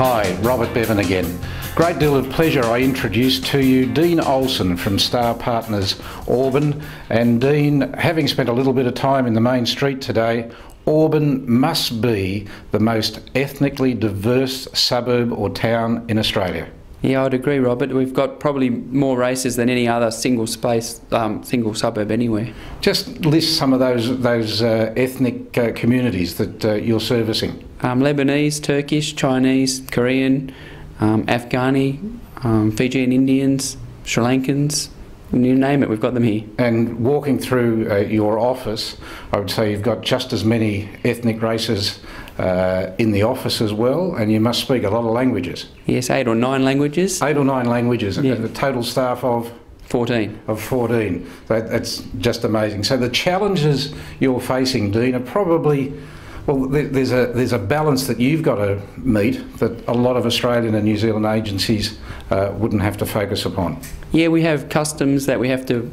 Hi, Robert Bevan again. Great deal of pleasure I introduce to you Dean Olsen from Starr Partners Auburn. And Dean, having spent a little bit of time in the main street today, Auburn must be the most ethnically diverse suburb or town in Australia. Yeah, I'd agree, Robert. We've got probably more races than any other single suburb anywhere. Just list some of those ethnic communities that you're servicing. Lebanese, Turkish, Chinese, Korean, Afghani, Fijian Indians, Sri Lankans, you name it, we've got them here. And walking through your office, I would say you've got just as many ethnic races in the office as well, and you must speak a lot of languages. Yes, 8 or 9 languages. 8 or 9 languages, yeah. And the total staff of? 14. Of 14. That's just amazing. So the challenges you're facing, Dean, are probably, well, there's a balance that you've got to meet that a lot of Australian and New Zealand agencies wouldn't have to focus upon. Yeah, we have customs that we have to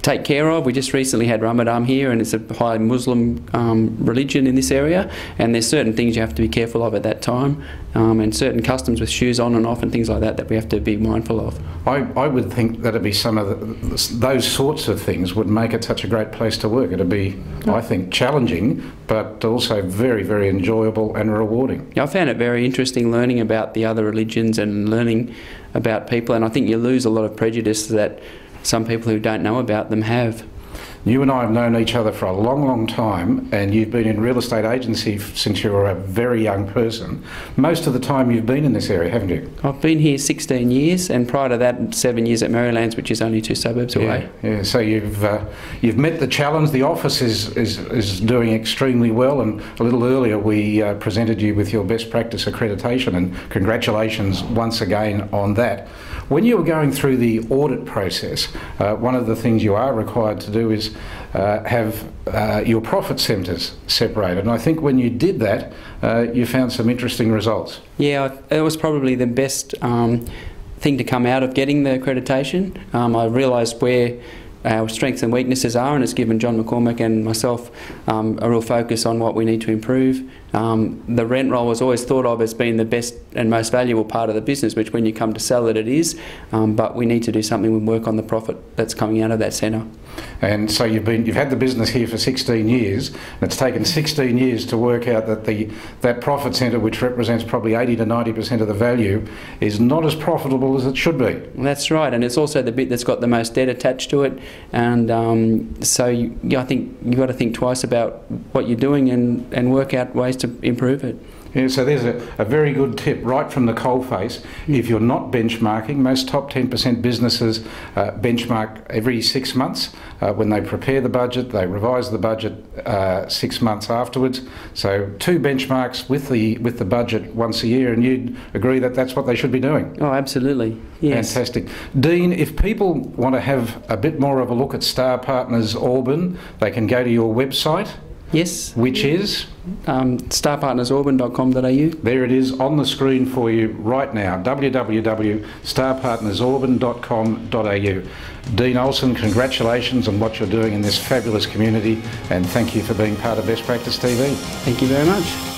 take care of. We just recently had Ramadan here, and it's a high Muslim religion in this area, and there's certain things you have to be careful of at that time, and certain customs with shoes on and off and things like that that we have to be mindful of. I would think that'd be some of those sorts of things would make it such a great place to work. It'd be, I think, challenging, but also very, very enjoyable and rewarding. I found it very interesting learning about the other religions and learning about people, and I think you lose a lot of prejudice that some people who don't know about them have. You and I have known each other for a long, long time, and you've been in real estate agency since you were a very young person. Most of the time you've been in this area, haven't you? I've been here 16 years, and prior to that 7 years at Marylands, which is only 2 suburbs away. Yeah. So you've met the challenge. The office is doing extremely well, and a little earlier we presented you with your best practice accreditation, and congratulations once again on that. When you were going through the audit process, one of the things you are required to do is have your profit centres separated, and I think when you did that you found some interesting results. Yeah, it was probably the best thing to come out of getting the accreditation. I realised where our strengths and weaknesses are, and it's given John McCormack and myself a real focus on what we need to improve. The rent roll was always thought of as being the best and most valuable part of the business, which when you come to sell it, it is, but we need to do something and work on the profit that's coming out of that centre. And so you've had the business here for 16 years, and it's taken 16 years to work out that that profit centre, which represents probably 80 to 90% of the value, is not as profitable as it should be. That's right, and it's also the bit that's got the most debt attached to it, and so I think you've got to think twice about what you're doing and work out ways to improve it. Yeah, so there's a very good tip right from the coalface. If you're not benchmarking, most top 10% businesses benchmark every 6 months. When they prepare the budget, they revise the budget 6 months afterwards. So 2 benchmarks with the budget once a year, and you'd agree that that's what they should be doing? Oh, absolutely. Yes. Fantastic. Dean, if people want to have a bit more of a look at Starr Partners Auburn, they can go to your website. Yes. Which is? starpartnersauburn.com.au. There it is on the screen for you right now, www.starpartnersauburn.com.au. Dean Olsen, congratulations on what you're doing in this fabulous community, and thank you for being part of Best Practice TV. Thank you very much.